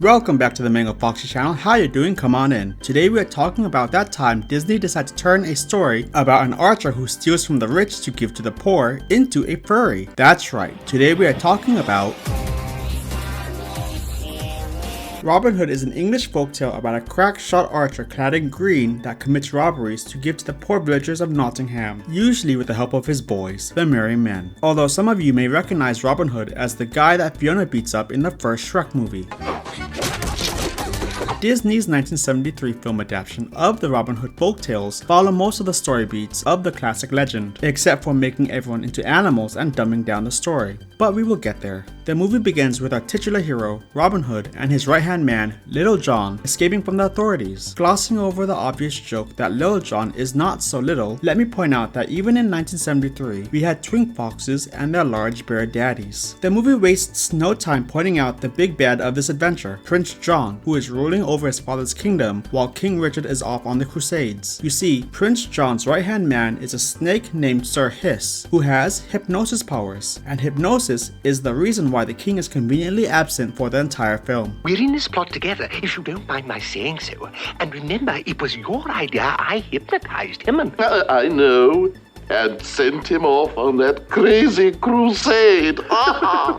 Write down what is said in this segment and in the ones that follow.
Welcome back to the Mango Foxy channel. How you doing? Come on in. Today we are talking about that time Disney decided to turn a story about an archer who steals from the rich to give to the poor into a furry. That's right. Today we are talking about Robin Hood is an English folktale about a crack-shot archer clad in green that commits robberies to give to the poor villagers of Nottingham, usually with the help of his boys, the merry men. Although some of you may recognize Robin Hood as the guy that Fiona beats up in the first Shrek movie. Disney's 1973 film adaptation of the Robin Hood folktales follow most of the story beats of the classic legend, except for making everyone into animals and dumbing down the story. But we will get there. The movie begins with our titular hero, Robin Hood, and his right-hand man, Little John, escaping from the authorities. Glossing over the obvious joke that Little John is not so little, let me point out that even in 1973, we had twink foxes and their large bear daddies. The movie wastes no time pointing out the big bad of this adventure, Prince John, who is ruling over his father's kingdom while King Richard is off on the Crusades. You see, Prince John's right-hand man is a snake named Sir Hiss, who has hypnosis powers, and hypnosis is the reason why the king is conveniently absent for the entire film. We're in this plot together, if you don't mind my saying so. And remember, it was your idea. I hypnotized him and... I know. And sent him off on that crazy crusade.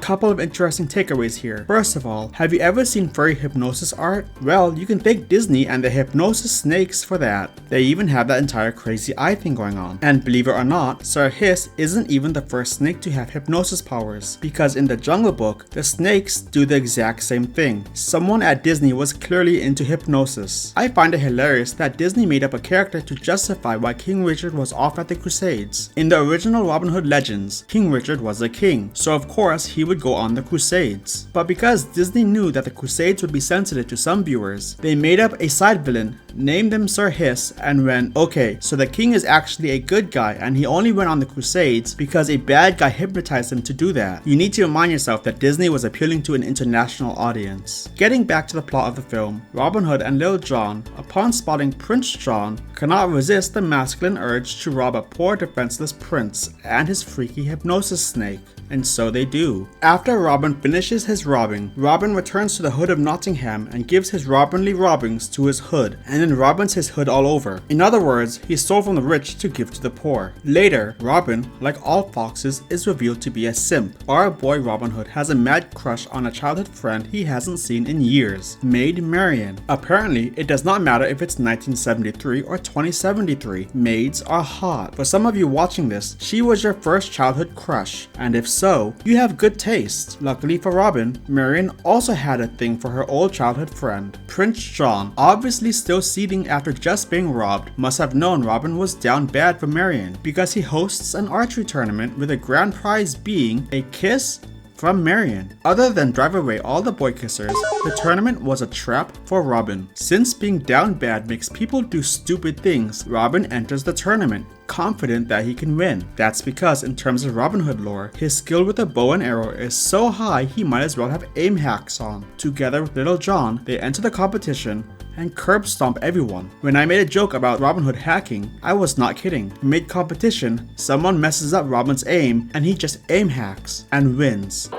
Couple of interesting takeaways here. First of all, have you ever seen furry hypnosis art? Well, you can thank Disney and the hypnosis snakes for that. They even have that entire crazy eye thing going on. And believe it or not, Sir Hiss isn't even the first snake to have hypnosis powers, because in the Jungle Book, the snakes do the exact same thing. Someone at Disney was clearly into hypnosis. I find it hilarious that Disney made up a character to justify why King Richard was off at the Crusades. In the original Robin Hood legends, King Richard was a king, so of course he would go on the Crusades. But because Disney knew that the Crusades would be sensitive to some viewers, they made up a side villain, named him Sir Hiss, and went, okay, so the king is actually a good guy and he only went on the Crusades because a bad guy hypnotized him to do that. You need to remind yourself that Disney was appealing to an international audience. Getting back to the plot of the film, Robin Hood and Little John, upon spotting Prince John, cannot resist the masculine urge to rob a poor defenseless prince and his freaky hypnosis snake. And so they do. After Robin finishes his robbing, Robin returns to the Hood of Nottingham and gives his robinly robbings to his hood, and then robins his hood all over. In other words, he stole from the rich to give to the poor. Later, Robin, like all foxes, is revealed to be a simp. Our boy Robin Hood has a mad crush on a childhood friend he hasn't seen in years, Maid Marian. Apparently, it does not matter if it's 1973 or 2073, maids are hot. For some of you watching this, she was your first childhood crush, and if so, you have good taste. Luckily for Robin, Marian also had a thing for her old childhood friend. Prince John, obviously still seething after just being robbed, must have known Robin was down bad for Marian, because he hosts an archery tournament with a grand prize being a kiss from Marian. Other than drive away all the boy kissers, the tournament was a trap for Robin. Since being down bad makes people do stupid things, Robin enters the tournament, confident that he can win. That's because in terms of Robin Hood lore, his skill with a bow and arrow is so high he might as well have aim hacks on. Together with Little John, they enter the competition and curb stomp everyone. When I made a joke about Robin Hood hacking, I was not kidding. Mid-competition, someone messes up Robin's aim and he just aim hacks and wins.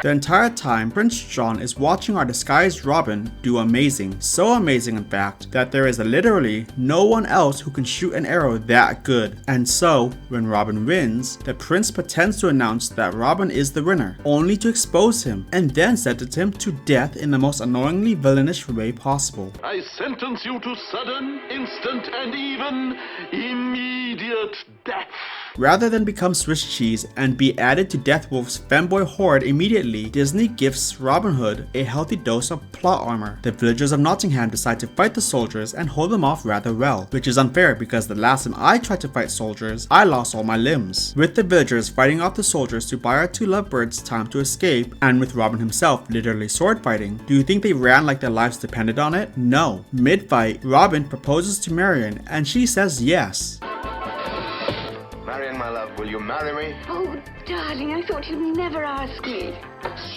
The entire time, Prince John is watching our disguised Robin do amazing. So amazing in fact, that there is literally no one else who can shoot an arrow that good. And so, when Robin wins, the prince pretends to announce that Robin is the winner, only to expose him, and then sentence him to death in the most annoyingly villainous way possible. I sentence you to sudden, instant, and even immediate death. Rather than become Swiss cheese and be added to Death Wolf's femboy horde immediately, Disney gifts Robin Hood a healthy dose of plot armor. The villagers of Nottingham decide to fight the soldiers and hold them off rather well, which is unfair because the last time I tried to fight soldiers, I lost all my limbs. With the villagers fighting off the soldiers to buy our two lovebirds time to escape, and with Robin himself literally sword fighting, do you think they ran like their lives depended on it? No. Mid-fight, Robin proposes to Marian and she says yes. Marian, my love, will you marry me? Oh, darling, I thought you'd never ask me.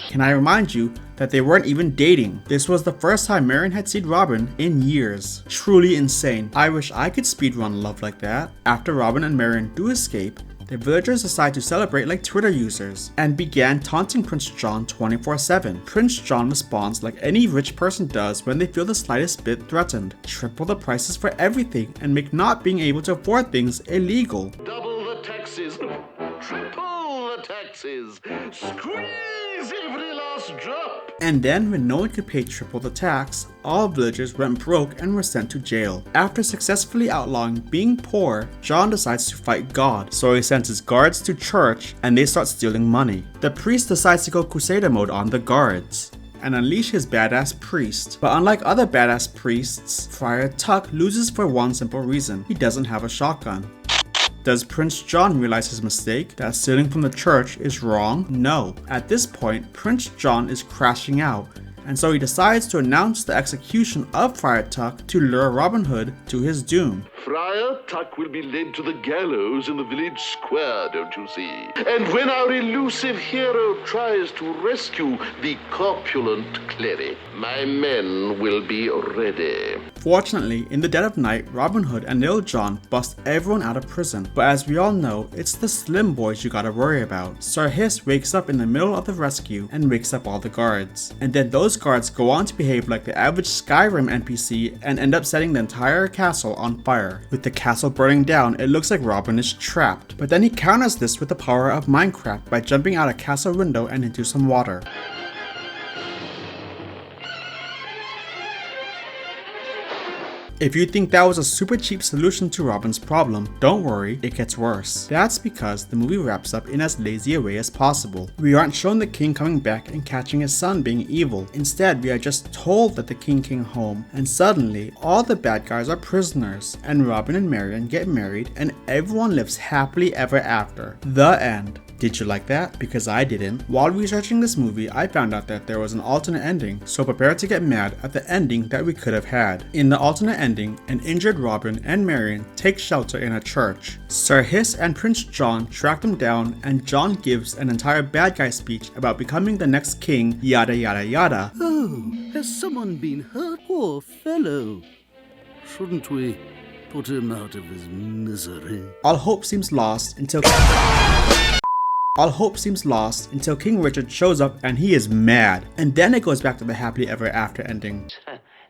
Can I remind you that they weren't even dating? This was the first time Marian had seen Robin in years. Truly insane. I wish I could speedrun love like that. After Robin and Marian do escape, the villagers decide to celebrate like Twitter users and began taunting Prince John 24/7. Prince John responds like any rich person does when they feel the slightest bit threatened. Triple the prices for everything and make not being able to afford things illegal. Double the taxes. Triple the taxes. Squeeze every last drop. And then when no one could pay triple the tax, all villagers went broke and were sent to jail. After successfully outlawing being poor, John decides to fight God, so he sends his guards to church and they start stealing money. The priest decides to go crusader mode on the guards and unleash his badass priest. But unlike other badass priests, Friar Tuck loses for one simple reason: he doesn't have a shotgun. Does Prince John realize his mistake, that stealing from the church is wrong? No. At this point, Prince John is crashing out, and so he decides to announce the execution of Friar Tuck to lure Robin Hood to his doom. Friar Tuck will be led to the gallows in the village square, don't you see? And when our elusive hero tries to rescue the corpulent cleric, my men will be ready. Fortunately, in the dead of night, Robin Hood and Little John bust everyone out of prison. But as we all know, it's the slim boys you gotta worry about. Sir Hiss wakes up in the middle of the rescue and wakes up all the guards. And then those guards go on to behave like the average Skyrim NPC and end up setting the entire castle on fire. With the castle burning down, it looks like Robin is trapped. But then he counters this with the power of Minecraft by jumping out a castle window and into some water. If you think that was a super cheap solution to Robin's problem, don't worry, it gets worse. That's because the movie wraps up in as lazy a way as possible. We aren't shown the king coming back and catching his son being evil. Instead, we are just told that the king came home, and suddenly, all the bad guys are prisoners, and Robin and Marian get married, and everyone lives happily ever after. The end. Did you like that? Because I didn't. While researching this movie, I found out that there was an alternate ending, so prepare to get mad at the ending that we could have had. In the alternate ending, an injured Robin and Marian take shelter in a church. Sir Hiss and Prince John track them down, and John gives an entire bad guy speech about becoming the next king, yada yada yada. Oh, has someone been hurt? Poor fellow. Shouldn't we put him out of his misery? All hope seems lost until King Richard shows up and he is mad. And then it goes back to the happily ever after ending.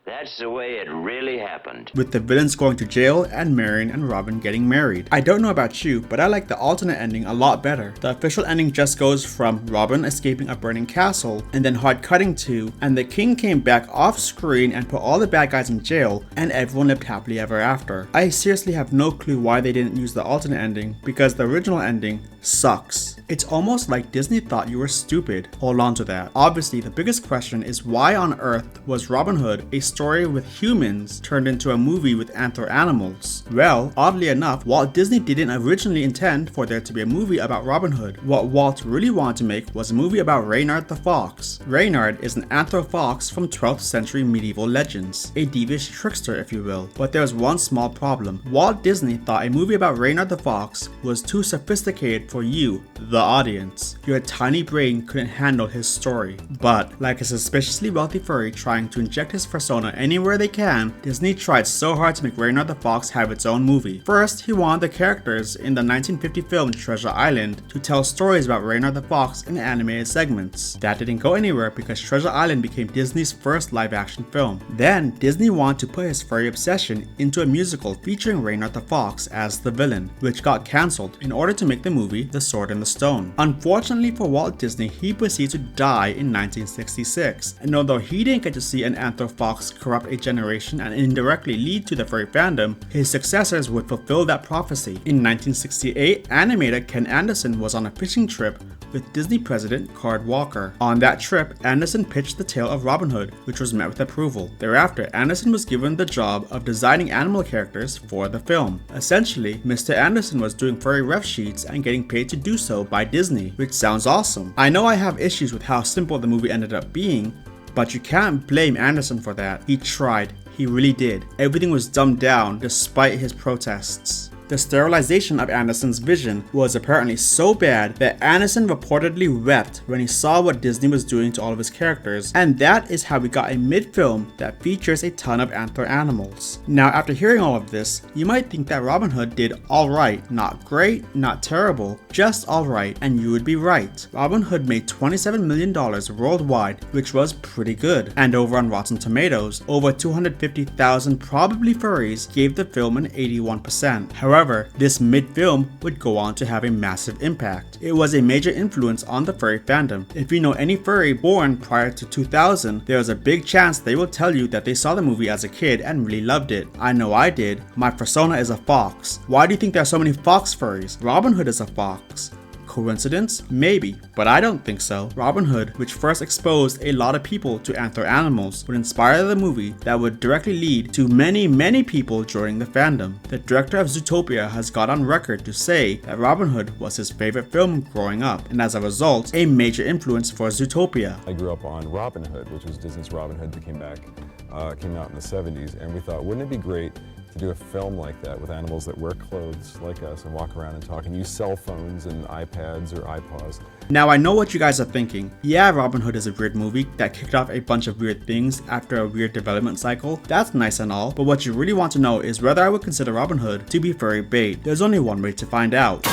That's the way it really happened. With the villains going to jail and Marian and Robin getting married. I don't know about you, but I like the alternate ending a lot better. The official ending just goes from Robin escaping a burning castle and then hard cutting to, and the king came back off screen and put all the bad guys in jail and everyone lived happily ever after. I seriously have no clue why they didn't use the alternate ending because the original ending sucks. It's almost like Disney thought you were stupid. Hold on to that. Obviously, the biggest question is why on earth was Robin Hood a story with humans turned into a movie with anthro animals? Well, oddly enough, Walt Disney didn't originally intend for there to be a movie about Robin Hood. What Walt really wanted to make was a movie about Reynard the Fox. Reynard is an anthro fox from 12th century medieval legends, a devious trickster if you will. But there was one small problem. Walt Disney thought a movie about Reynard the Fox was too sophisticated for you, the audience. Your tiny brain couldn't handle his story. But, like a suspiciously wealthy furry trying to inject his persona anywhere they can, Disney tried so hard to make Reynard the Fox have its own movie. First, he wanted the characters in the 1950 film Treasure Island to tell stories about Reynard the Fox in animated segments. That didn't go anywhere because Treasure Island became Disney's first live-action film. Then, Disney wanted to put his furry obsession into a musical featuring Reynard the Fox as the villain, which got cancelled in order to make the movie The Sword in the Stone. Unfortunately for Walt Disney, he proceeded to die in 1966, and although he didn't get to see an anthro fox corrupt a generation and indirectly lead to the furry fandom, his successors would fulfill that prophecy. In 1968, animator Ken Anderson was on a fishing trip with Disney president Card Walker. On that trip, Anderson pitched the tale of Robin Hood, which was met with approval. Thereafter, Anderson was given the job of designing animal characters for the film. Essentially, Mr. Anderson was doing furry ref sheets and getting paid to do so by Disney, which sounds awesome. I know I have issues with how simple the movie ended up being, but you can't blame Anderson for that. He tried. He really did. Everything was dumbed down despite his protests. The sterilization of Anderson's vision was apparently so bad that Anderson reportedly wept when he saw what Disney was doing to all of his characters, and that is how we got a mid-film that features a ton of antler animals. Now, after hearing all of this, you might think that Robin Hood did alright, not great, not terrible, just alright, and you would be right. Robin Hood made $27 million worldwide, which was pretty good, and over on Rotten Tomatoes, over 250,000 probably furries gave the film an 81%. However, this mid-film would go on to have a massive impact. It was a major influence on the furry fandom. If you know any furry born prior to 2000, there is a big chance they will tell you that they saw the movie as a kid and really loved it. I know I did. My persona is a fox. Why do you think there are so many fox furries? Robin Hood is a fox. Coincidence? Maybe, but I don't think so. Robin Hood, which first exposed a lot of people to antler animals, would inspire the movie that would directly lead to many people joining the fandom. The director of Zootopia has got on record to say that Robin Hood was his favorite film growing up, and as a result, a major influence for Zootopia. I grew up on Robin Hood, which was Disney's Robin Hood that came out in the 70s, and we thought, wouldn't it be great to do a film like that with animals that wear clothes like us and walk around and talk and use cell phones and iPads or iPods. Now I know what you guys are thinking. Yeah, Robin Hood is a weird movie that kicked off a bunch of weird things after a weird development cycle. That's nice and all, but what you really want to know is whether I would consider Robin Hood to be furry bait. There's only one way to find out.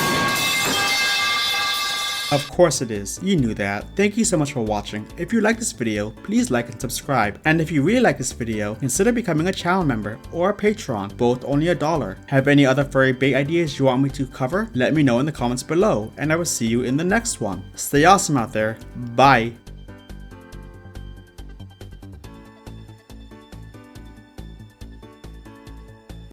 Of course it is. You knew that. Thank you so much for watching. If you like this video, please like and subscribe. And if you really like this video, consider becoming a channel member or a patron, both only $1. Have any other furry bait ideas you want me to cover? Let me know in the comments below, and I will see you in the next one. Stay awesome out there. Bye.